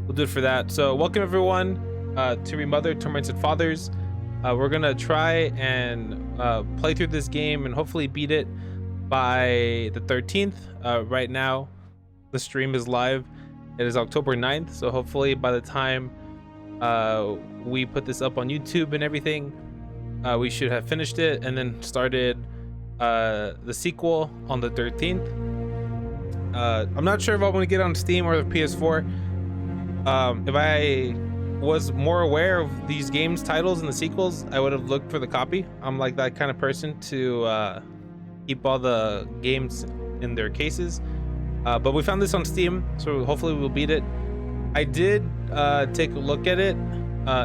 we'll do it for that. So welcome everyone to Remothered, Tormented Fathers. We're gonna try and play through this game and hopefully beat it by the 13th. Right now the stream is live. It is October 9th, so hopefully by the time we put this up on YouTube and everything, we should have finished it and then started the sequel on the 13th. I'm not sure if I want to get on Steam or the PS4. If I was more aware of these games titles and the sequels, I would have looked for the copy. I'm like that kind of person to keep all the games in their cases. But we found this on Steam, so hopefully we'll beat it. I did take a look at it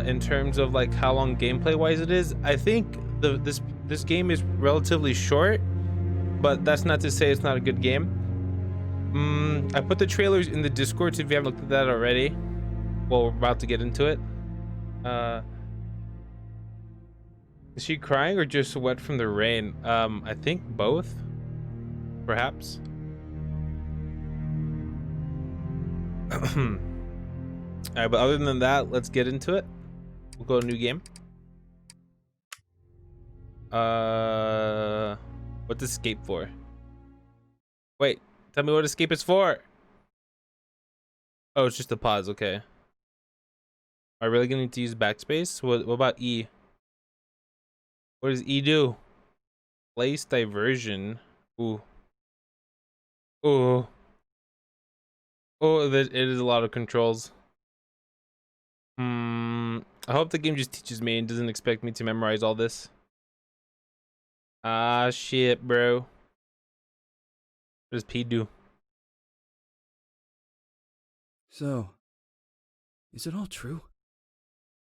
in terms of like how long gameplay wise it is. I think this game is relatively short, but that's not to say it's not a good game. I put the trailers in the Discord, so if you haven't looked at that already, well, we're about to get into it. Is she crying or just wet from the rain? I think both, perhaps. Alright, but other than that, let's get into it. We'll go to new game. What's escape for? Wait, tell me what escape is for. Oh, it's just a pause. Okay. Am I really gonna need to use backspace? What about E? What does E do? Place diversion. Ooh. Ooh. Oh, it is a lot of controls. I hope the game just teaches me and doesn't expect me to memorize all this. Ah, shit, bro. What does P do? So, is it all true?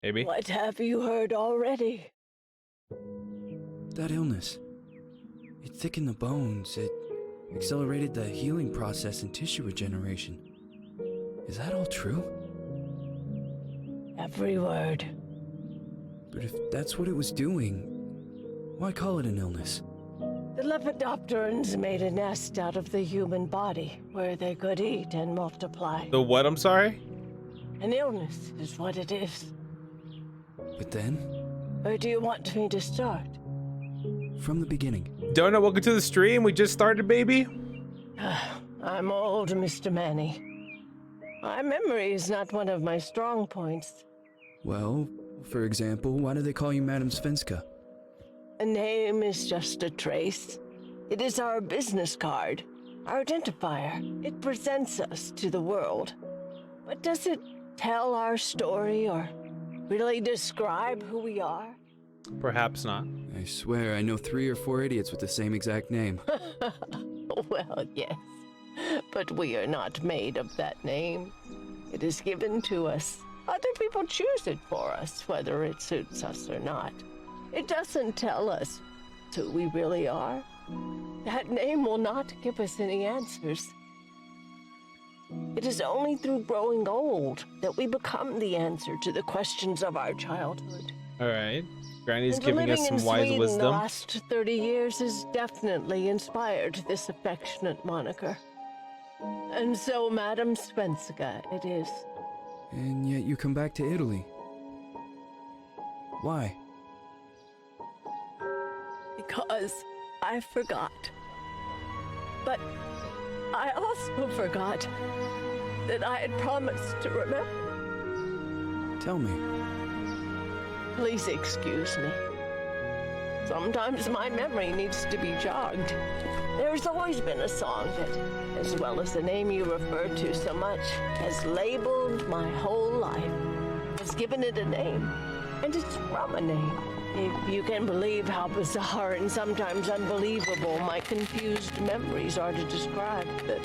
Maybe. What have you heard already? That illness. It thickened the bones. It accelerated the healing process and tissue regeneration. Is that all true? Every word. But if that's what it was doing, why call it an illness? The Lepidopterans made a nest out of the human body where they could eat and multiply. The what? I'm sorry? An illness is what it is. But then, Where do you want me to start? from the beginning. Donut, welcome to the stream. We just started, baby. I'm old, Mr. Manny. My memory is not one of my strong points. Well, for example, why do they call you Madam Svenska? A name is just a trace. It is our business card, our identifier. It presents us to the world. But does it tell our story or really describe who we are? Perhaps not. I swear I know 3 or 4 idiots with the same exact name. Well, yes. But we are not made of that name. It is given to us. Other people choose it for us, whether it suits us or not. It doesn't tell us who we really are. That name will not give us any answers. It is only through growing old that we become the answer to the questions of our childhood. All right. Granny's And giving us living some in wise Sweden wisdom. The last 30 years has definitely inspired this affectionate moniker. And so, Madam Svenska, it is. And yet you come back to Italy. Why? Because I forgot. But I also forgot that I had promised to remember. Tell me. Please excuse me. Sometimes my memory needs to be jogged. There's always been a song that, as well as the name you refer to so much, has labeled my whole life, has given it a name, and it's from a name. If you can believe how bizarre and sometimes unbelievable my confused memories are to describe that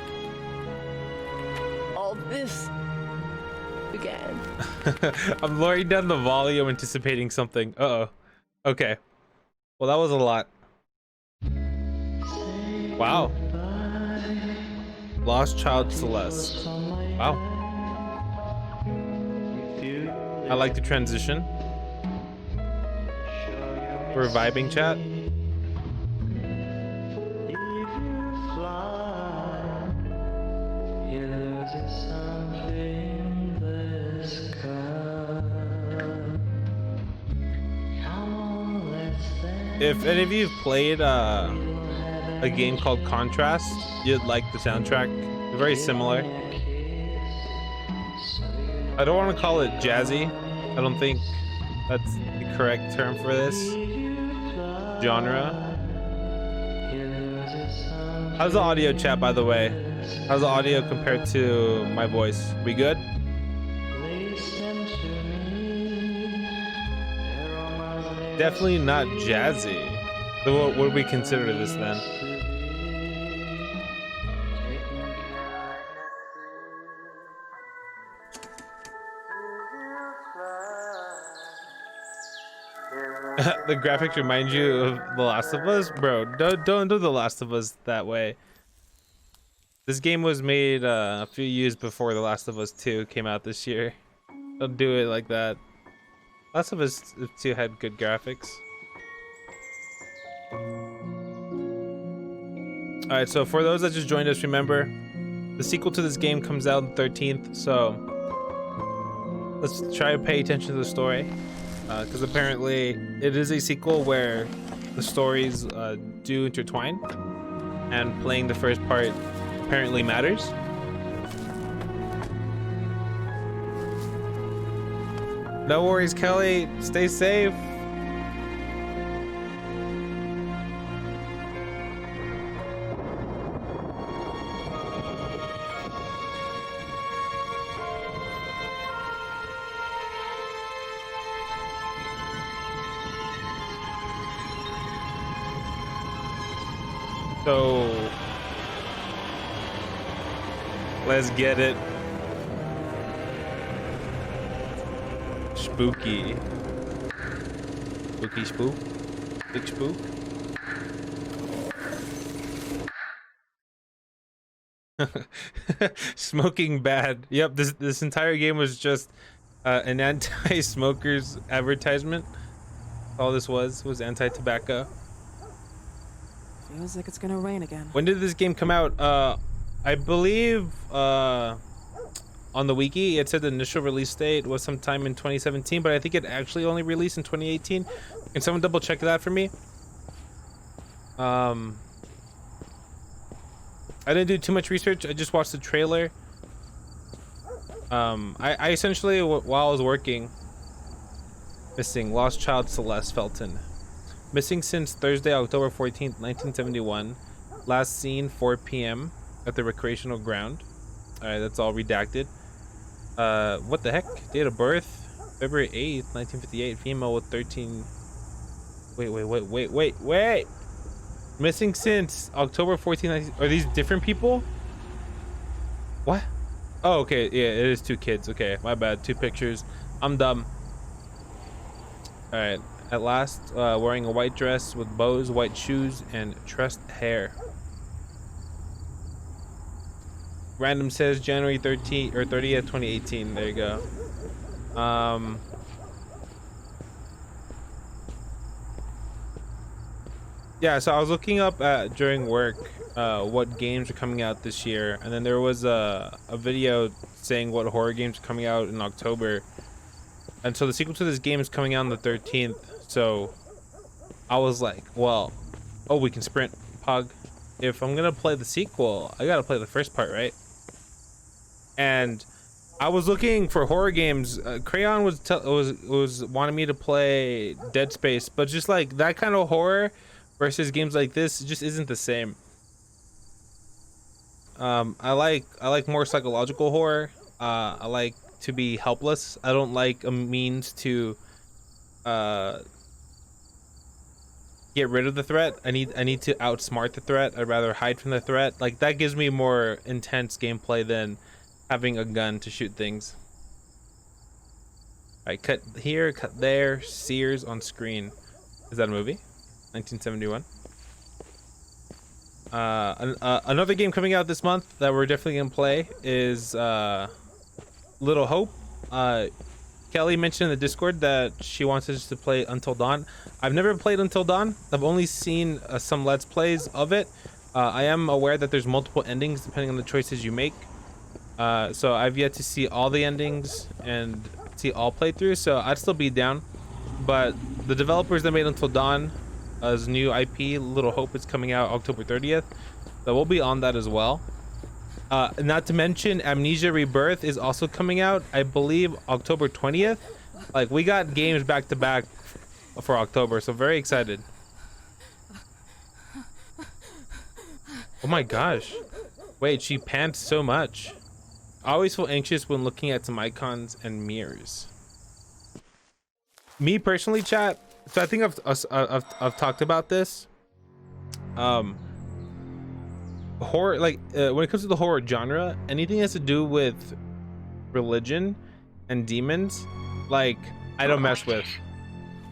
all this began. I'm lowering down the volume, anticipating something. Uh-oh. Okay. Well, that was a lot. Wow. Lost Child Celeste. Wow. I like the transition. We're vibing, chat. Something that If any of you have played a game called Contrast, you'd like the soundtrack. They're very similar. I don't want to call it jazzy. I don't think that's the correct term for this genre. How's the audio, chat, by the way? How's the audio compared to my voice? We good? Definitely not jazzy. So what would we consider this then? The graphics remind you of The Last of Us? Bro, don't do The Last of Us that way. This game was made a few years before The Last of Us 2 came out this year. Don't do it like that. Last of Us 2 had good graphics. Alright, so for those that just joined us, remember, the sequel to this game comes out on the 13th, so let's try to pay attention to the story. Because apparently it is a sequel where the stories do intertwine, and playing the first part apparently matters. No worries, Kelly. Stay safe. So let's get it. Spooky. Spooky spook. Big spook. Smoking bad. Yep, this entire game was just an anti-smokers advertisement. All this was anti-tobacco. Feels like it's gonna rain again. When did this game come out? I believe on the wiki it said the initial release date was sometime in 2017, but I think it actually only released in 2018. Can someone double check that for me? I didn't do too much research. I just watched the trailer. I essentially, while I was working, missing lost child Celeste Felton. Missing since Thursday, October 14th, 1971. Last seen 4 p.m. at the recreational ground. Alright, that's all redacted. What the heck? Date of birth? February 8th, 1958. Female with 13... Wait. Missing since October 14th. Are these different people? What? Oh, okay. Yeah, it is 2 kids. Okay, my bad. 2 pictures. I'm dumb. Alright. At last, wearing a white dress with bows, white shoes, and tressed hair. Random says January 13th or 30th, 2018. There you go. Yeah, so I was looking up during work what games are coming out this year, and then there was a video saying what horror games are coming out in October. And so the sequel to this game is coming out on the 13th. So I was like, well, oh, we can sprint, Pug. If I'm gonna play the sequel, I gotta play the first part, right? And I was looking for horror games. Crayon was wanting me to play Dead Space, but just like that kind of horror versus games like this just isn't the same. I like more psychological horror. I like to be helpless. I don't like a means to get rid of the threat. I need to outsmart the threat. I'd rather hide from the threat. Like that gives me more intense gameplay than having a gun to shoot things. Alright, cut here, cut there. Sears on screen. Is that a movie? 1971. Another game coming out this month that we're definitely gonna play is Little Hope. Kelly mentioned in the Discord that she wants us to play Until Dawn. I've never played Until Dawn. I've only seen some Let's Plays of it. I am aware that there's multiple endings depending on the choices you make. So I've yet to see all the endings and see all playthroughs, so I'd still be down. But the developers that made Until Dawn his new IP, Little Hope, is coming out October 30th. So we'll be on that as well. Not to mention Amnesia Rebirth is also coming out, I believe, October 20th. Like, we got games back to back for October, so very excited. Oh my gosh. Wait, she pants so much. I always feel anxious when looking at some icons and mirrors. Me personally, chat, so I think I've talked about this. Horror, like, when it comes to the horror genre, anything that has to do with religion and demons, like, I don't mess with.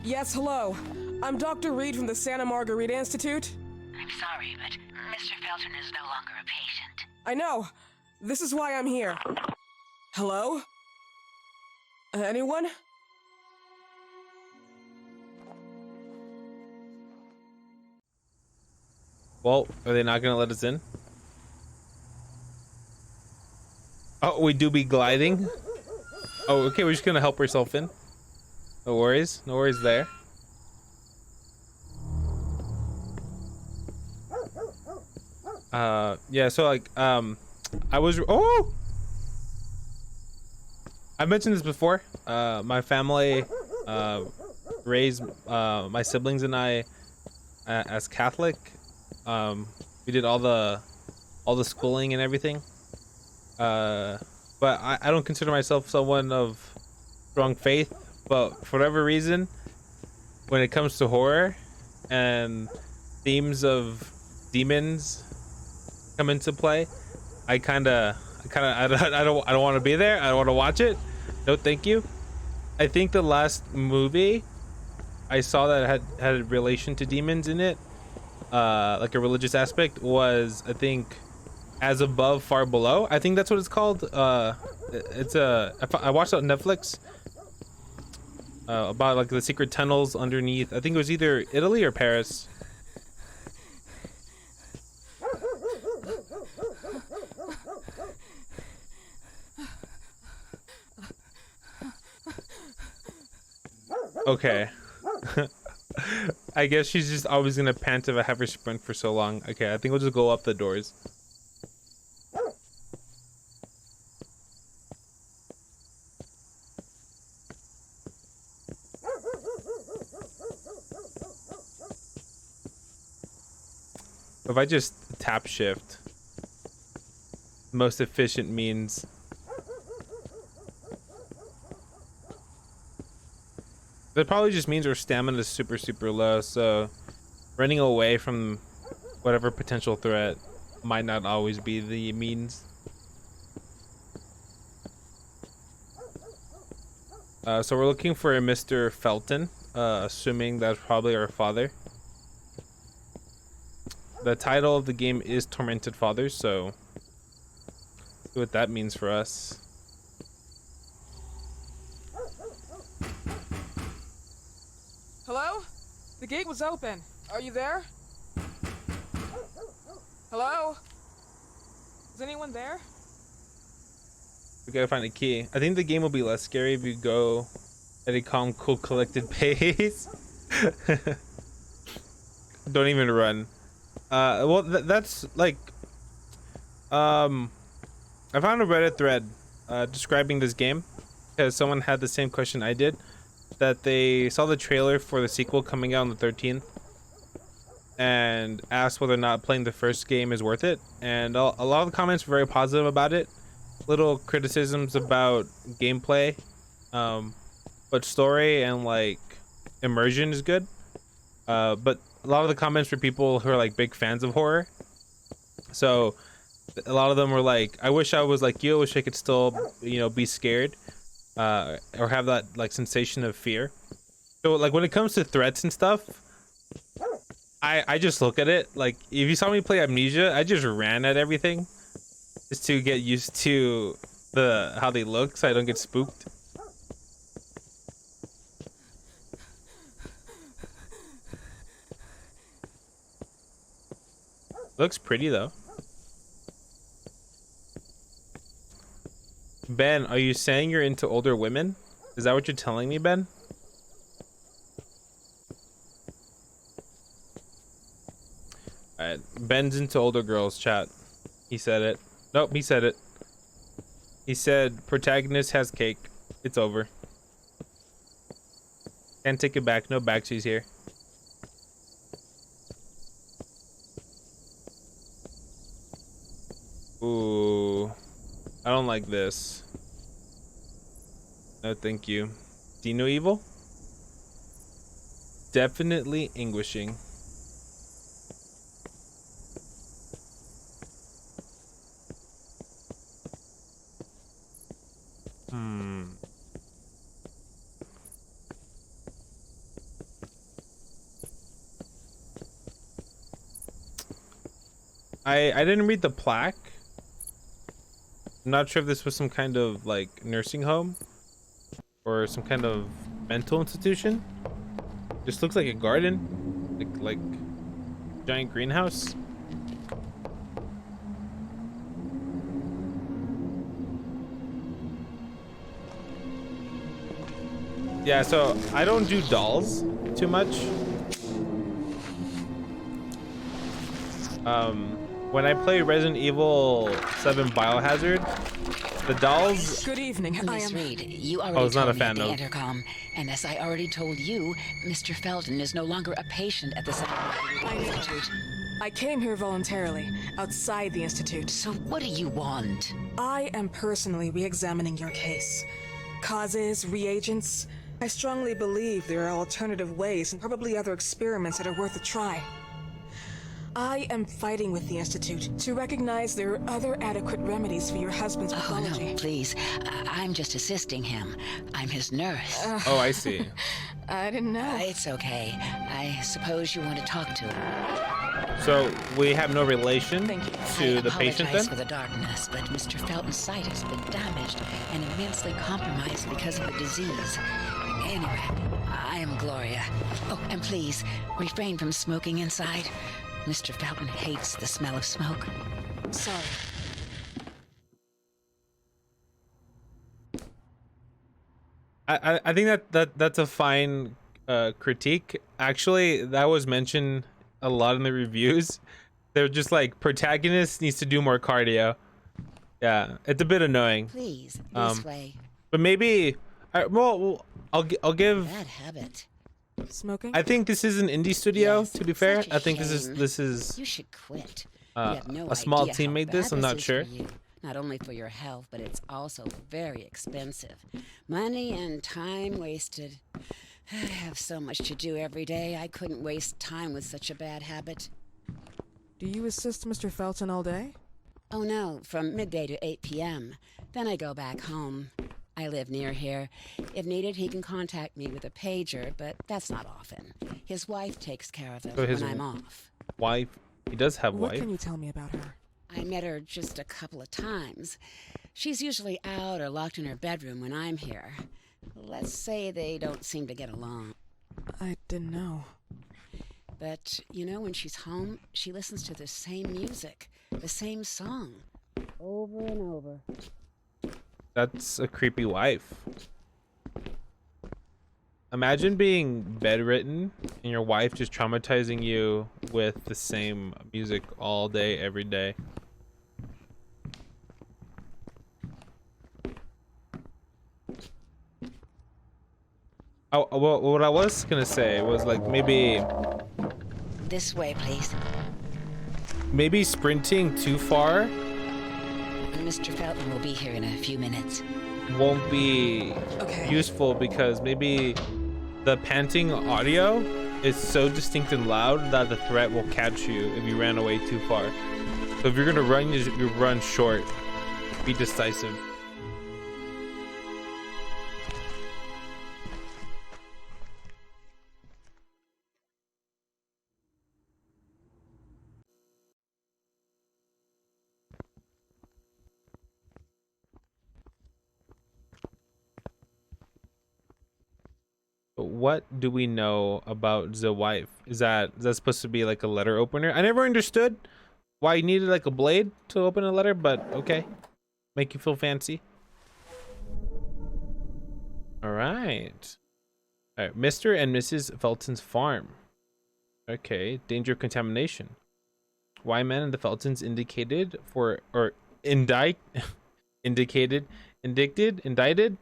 Yes, hello. I'm Dr. Reed from the Santa Margarita Institute. I'm sorry, but Mr. Felton is no longer a patient. I know. This is why I'm here. Hello? Anyone? Well, are they not gonna let us in? Oh, we do be gliding. Oh, okay, we're just gonna help ourselves in. No worries there. Yeah, so like, I mentioned this before. My family raised my siblings and I as Catholic. We did all the schooling and everything. But I don't consider myself someone of strong faith, but for whatever reason, when it comes to horror and themes of demons come into play, I don't want to be there. I don't want to watch it. No, thank you. I think the last movie I saw that had a relation to demons in it, like a religious aspect, was, I think, As Above, Far Below. I think that's what it's called. I watched it on Netflix, about like the secret tunnels underneath. I think it was either Italy or Paris. Okay. I guess she's just always gonna pant if I have her sprint for so long. Okay, I think we'll just go up the doors. If I just tap shift, most efficient means. That probably just means our stamina is super low, so running away from whatever potential threat might not always be the means. So we're looking for a Mr. Felton, assuming that's probably our father. The title of the game is Tormented Fathers, so let's see what that means for us. Hello? The gate was open. Are you there? Hello? Is anyone there? We gotta find a key. I think the game will be less scary if you go at a calm, cool, collected pace. Don't even run. Well, that's like, I found a Reddit thread describing this game because someone had the same question I did, that they saw the trailer for the sequel coming out on the 13th and asked whether or not playing the first game is worth it, and a lot of the comments were very positive about it. Little criticisms about gameplay, but story and like immersion is good. But a lot of the comments were people who are like big fans of horror, so a lot of them were like, I wish I was like you. I wish I could still, be scared, or have that like sensation of fear. So like when it comes to threats and stuff, I just look at it like, if you saw me play Amnesia, I just ran at everything just to get used to how they look, so I don't get spooked. Looks pretty though. Ben, are you saying you're into older women? Is that what you're telling me, Ben? right, bends into older girls. Chat. He said it. Nope, he said it. He said protagonist has cake. It's over. Can't take it back. No backsies here. Ooh, I don't like this. No, thank you. Do you know evil? Definitely anguishing. I didn't read the plaque. I'm not sure if this was some kind of like nursing home or some kind of mental institution. Just looks like a garden, like giant greenhouse. Yeah, so I don't do dolls too much. When I play Resident Evil 7 Biohazard, the dolls. Good evening. Miss Reed, you already was not a told me fan at the of. intercom, and as I already told you, Mr. Felton is no longer a patient at the Institute. I came here voluntarily, outside the Institute. So what do you want? I am personally re-examining your case. Causes, reagents. I strongly believe there are alternative ways and probably other experiments that are worth a try. I am fighting with the Institute to recognize there are other adequate remedies for your husband's Oh, pathology. no, please. I'm just assisting him. I'm his nurse. Oh, I see. I didn't know. It's okay. I suppose you want to talk to him. So we have no relation Thank you. to the patient I apologize then? for the darkness, but Mr. Felton's sight has been damaged and immensely compromised because of the disease. Anyway, I am Gloria. Oh, and please, refrain from smoking inside. Mr. Felton hates the smell of smoke. Sorry. I think that's a fine critique. Actually, that was mentioned a lot in the reviews. They're just like, protagonist needs to do more cardio. Yeah, it's a bit annoying. Please, this way. But maybe, well, I'll give. Bad habit. Smoking? I think this is an indie studio. Yes, To be fair, such a I think shame. this is You should quit. Uh, You have no a small idea team how made this, bad I'm not is sure. for you. Not only for your health, but it's also very expensive. Money and time wasted. I have so much to do every day. I couldn't waste time with such a bad habit. Do you assist Mr. Felton all day? Oh no, from midday to 8 p.m. Then I go back home. I live near here. If needed, he can contact me with a pager, but that's not often. His wife takes care of him So his when I'm off. wife. He does have What wife. can you tell me about her? I met her just a couple of times. She's usually out or locked in her bedroom when I'm here. Let's say they don't seem to get along. I didn't know. But, you know, when she's home, she listens to the same music, the same song, over and over. That's a creepy wife. Imagine being bedridden and your wife just traumatizing you with the same music all day, every day. Oh, well, what I was gonna say was like This way, please. maybe sprinting too far Mr. Felton will be here in a few minutes. won't be Okay. useful because maybe the panting audio is so distinct and loud that the threat will catch you if you ran away too far. So if you're gonna run, you run short. Be decisive. But what do we know about the wife? Is that supposed to be like a letter opener? I never understood why you needed like a blade to open a letter, but okay. Make you feel fancy. All right. All right, Mr. and Mrs. Felton's farm. Okay, danger of contamination. Wyman and the Feltons indicated for or indict indicated indicted indicted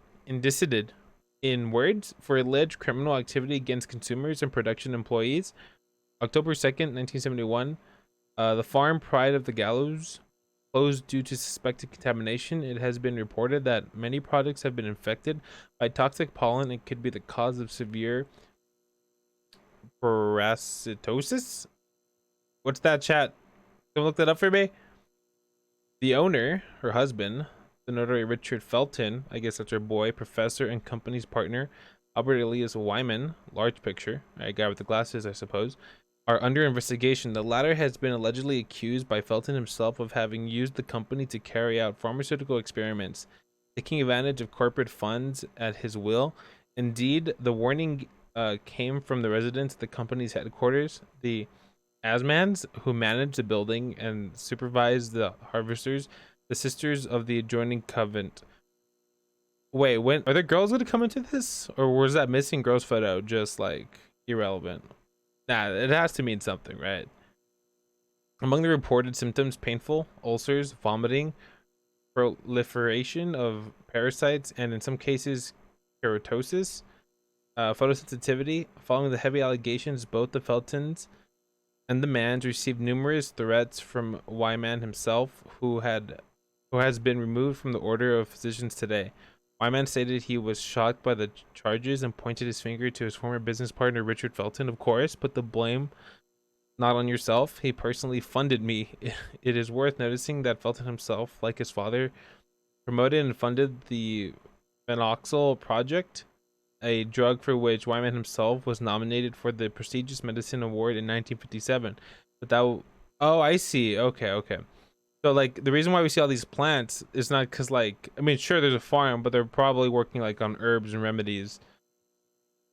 in words for alleged criminal activity against consumers and production employees. October 2nd, 1971, the farm Pride of the Gallows closed due to suspected contamination. It has been reported that many products have been infected by toxic pollen and could be the cause of severe parasitosis. What's that, chat? Someone look that up for me. The owner, her husband, the notary Richard Felton, I guess that's her boy, professor and company's partner, Albert Elias Wyman, large picture, a guy with the glasses, I suppose, are under investigation. The latter has been allegedly accused by Felton himself of having used the company to carry out pharmaceutical experiments, taking advantage of corporate funds at his will. Indeed, the warning came from the residents of the company's headquarters, the Asmans, who managed the building and supervised the harvesters, the sisters of the adjoining convent. Wait, when are there girls gonna come into this, or was that missing girls photo just like irrelevant? Nah, it has to mean something, right? Among the reported symptoms, painful ulcers, vomiting, proliferation of parasites, and in some cases keratosis, photosensitivity. Following the heavy allegations, both the Feltons and the Mans received numerous threats from Wyman himself, who has been removed from the order of physicians today. Wyman stated he was shocked by the charges and pointed his finger to his former business partner Richard Felton. Of course, put the blame not on yourself. He personally funded me. It is worth noticing that Felton himself, like his father, promoted and funded the Phenoxyl Project, a drug for which Wyman himself was nominated for the prestigious medicine award in 1957. But that, oh, I see. Okay. So like the reason why we see all these plants is not because, like, I mean, sure, there's a farm, but they're probably working like on herbs and remedies.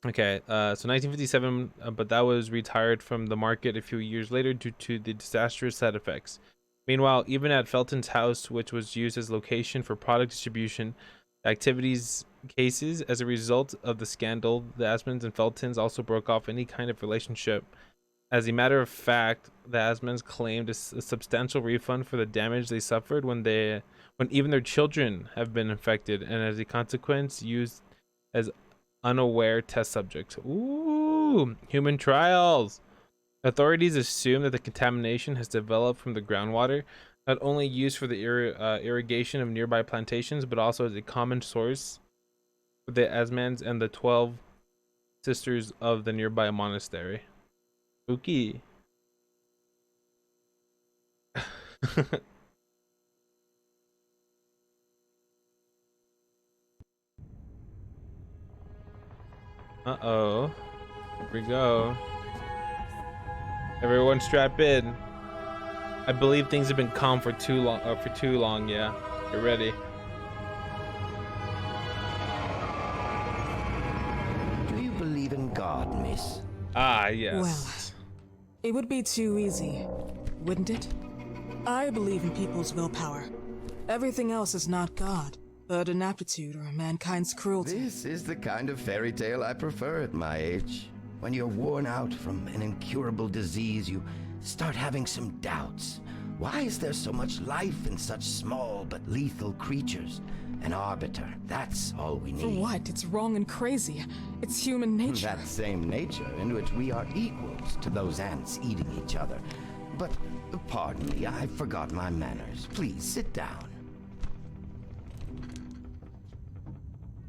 Okay, so 1957, but that was retired from the market a few years later due to the disastrous side effects. Meanwhile, even at Felton's house, which was used as location for product distribution, activities cases as a result of the scandal, the Asmans and Feltons also broke off any kind of relationship. As a matter of fact, the Asmans claimed a substantial refund for the damage they suffered when even their children have been infected, and as a consequence used as unaware test subjects. Ooh, human trials. Authorities assume that the contamination has developed from the groundwater, not only used for the irrigation of nearby plantations, but also as a common source for the Asmans and the 12 sisters of the nearby monastery. Spooky. Uh-oh. Here we go. Everyone strap in. I believe things have been calm for too long, yeah. Get ready. Do you believe in God, miss? Ah, yes. Well, it would be too easy, wouldn't it? I believe in people's willpower. Everything else is not God, but an aptitude or mankind's cruelty. This is the kind of fairy tale I prefer at my age. When you're worn out from an incurable disease, you start having some doubts. Why is there so much life in such small but lethal creatures? An arbiter, that's all we need. For what? It's wrong and crazy. It's human nature. That same nature in which we are equals to those ants eating each other. But, pardon me, I forgot my manners. Please, sit down.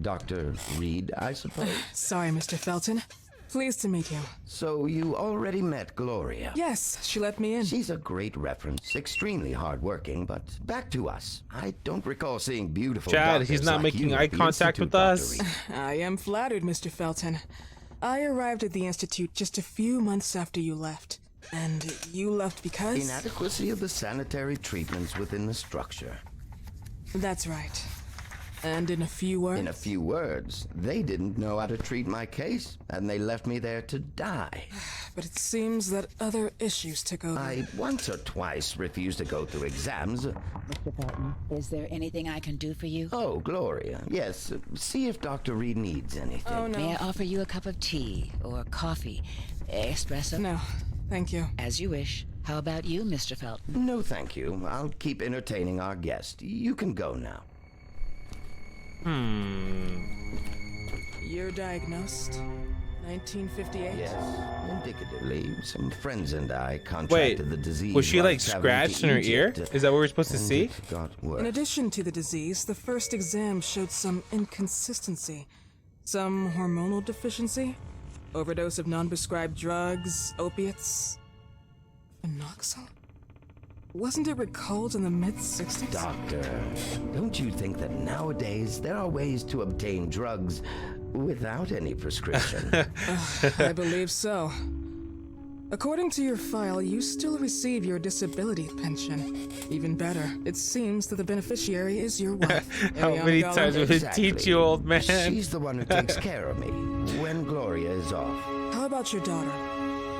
Dr. Reed, I suppose? Sorry, Mr. Felton. Pleased to meet you. So you already met Gloria? Yes, she let me in. She's a great reference, extremely hardworking, but back to us. I don't recall seeing beautiful Chad, doctors he's not like making you eye at the contact with Institute, us. Dr. Reed. I am flattered, Mr. Felton. I arrived at the Institute just a few months after you left. And you left because? Inadequacy of the sanitary treatments within the structure. That's right. And in a few words? In a few words, they didn't know how to treat my case, and they left me there to die. But it seems that other issues took over. I once or twice refused to go through exams. Mr. Felton, is there anything I can do for you? Oh, Gloria, yes. See if Dr. Reed needs anything. Oh, no. May I offer you a cup of tea or coffee? Espresso? No, thank you. As you wish. How about you, Mr. Felton? No, thank you. I'll keep entertaining our guest. You can go now. Year diagnosed? 1958? Yes. Indicatively, some friends and I contracted the disease. Was she while like traveling scratched to in her ear? Egypt, Is that what we're supposed to and see? it got worse. In addition to the disease, the first exam showed some inconsistency. Some hormonal deficiency? Overdose of non-prescribed drugs, opiates? Phenoxyl? Wasn't it recalled in the mid-60s? Doctor, don't you think that nowadays there are ways to obtain drugs without any prescription? I believe so. According to your file, you still receive your disability pension. Even better, it seems that the beneficiary is your wife. How many Ariana times Gallagher. would it teach you, old man? She's the one who takes care of me when Gloria is off. How about your daughter?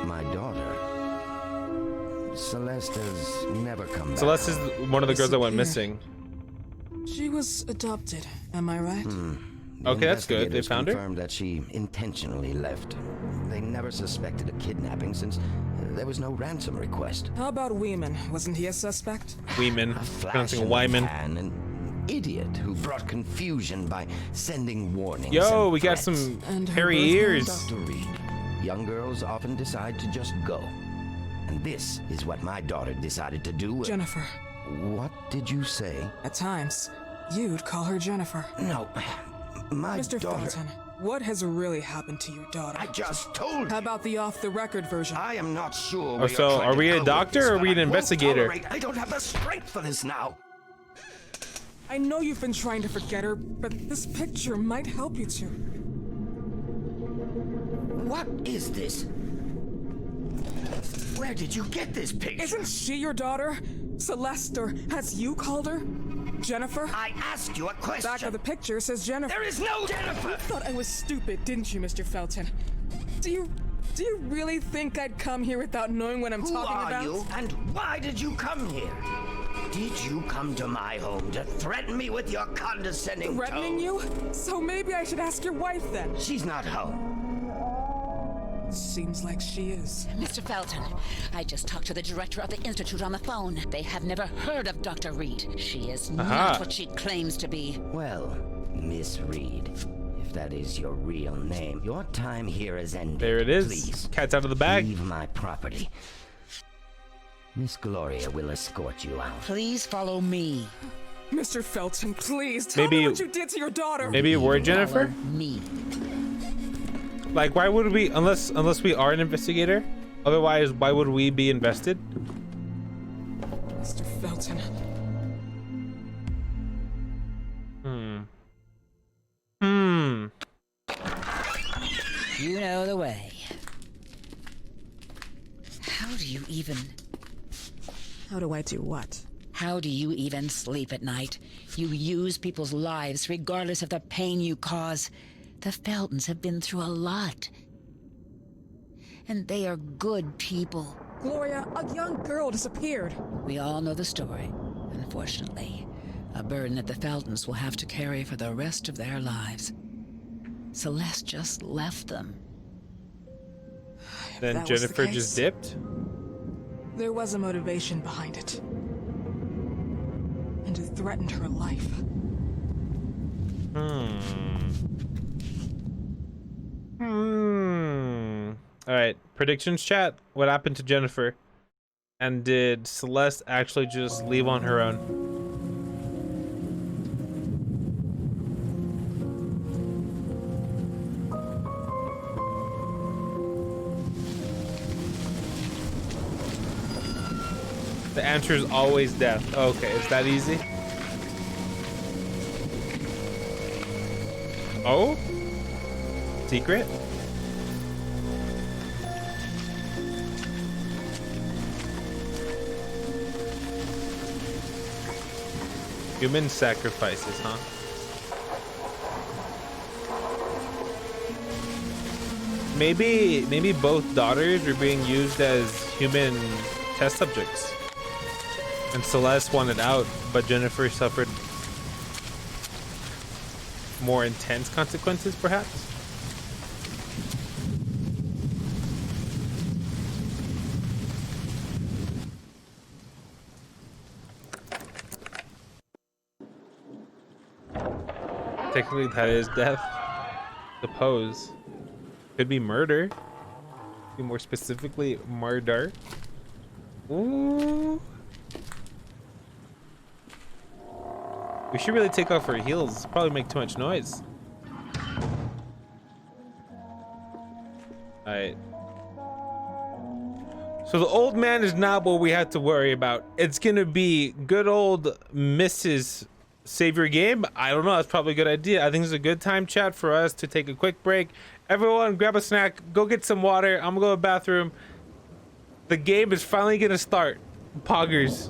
My daughter, Celeste, has never come back. Celeste is one of the girls that went Disappeared. missing. She was adopted, am I right? The Okay, that's good. They investigators found her? confirmed that she intentionally left. They never suspected a kidnapping since there was no ransom request. How about Weeman? Wasn't he a suspect? Weeman, A flash pronouncing in the Wyman. pan, an idiot who brought confusion by sending warnings. Yo, and we got threats. some And her hairy birth ears. Dr. Reed, young girls often decide to just go. And this is what my daughter decided to do. Jennifer. What did you say? At times, you'd call her Jennifer. No, my Mr. daughter. Felton, what has really happened to your daughter? I just told How you. about the off-the-record version? I am not sure. Oh, where so you're trying are to we a go with doctor this, or are but we an I won't investigator? tolerate- I don't have the strength for this now. I know you've been trying to forget her, but this picture might help you to. What is this? Where did you get this picture? Isn't she your daughter? Celeste, or has you called her? Jennifer? I asked you a question. Back of the picture says Jennifer. There is no Jennifer. Thought I was stupid, didn't you, Mr. Felton? Do you really think I'd come here without knowing what I'm Who talking are about? you, and why did you come here? Did you come to my home to threaten me with your condescending Threatening tone? you? So maybe I should ask your wife then. She's not home. Seems like she is. Mr. Felton, I just talked to the director of the Institute on the phone. They have never heard of Dr. Reed. She is not what she claims to be. Well, Miss Reed, if that is your real name, your time here is ended. There it is. Please, Cat's out of the bag. leave my property. Miss Gloria will escort you out. Please follow me. Mr. Felton, please tell Maybe- me what you did to your daughter. Maybe a word, Jennifer? Follow me. Like, why would we, unless we are an investigator? Otherwise, why would we be invested? Mr. Felton. You know the way. How do you even... How do I do what? How do you even sleep at night? You use people's lives regardless of the pain you cause. The Feltons have been through a lot. And they are good people. Gloria, a young girl disappeared. We all know the story, unfortunately. A burden that the Feltons will have to carry for the rest of their lives. Celeste just left them. Then that was the Jennifer case. just dipped? There was a motivation behind it. And it threatened her life. Alright, predictions chat. What happened to Jennifer? And did Celeste actually just leave on her own? The answer is always death. Okay, is that easy? Oh? Secret? Human sacrifices, huh? Maybe both daughters were being used as human test subjects. And Celeste wanted out, but Jennifer suffered more intense consequences, perhaps? Technically, that is death. Suppose. Could be murder. Be more specifically, murder. Ooh. We should really take off our heels. Probably make too much noise. Alright. So the old man is not what we have to worry about. It's gonna be good old Mrs. Savior Game. I don't know. That's probably a good idea. I think it's a good time, chat, for us to take a quick break. Everyone, grab a snack. Go get some water. I'm gonna go to the bathroom. The game is finally gonna start. Poggers.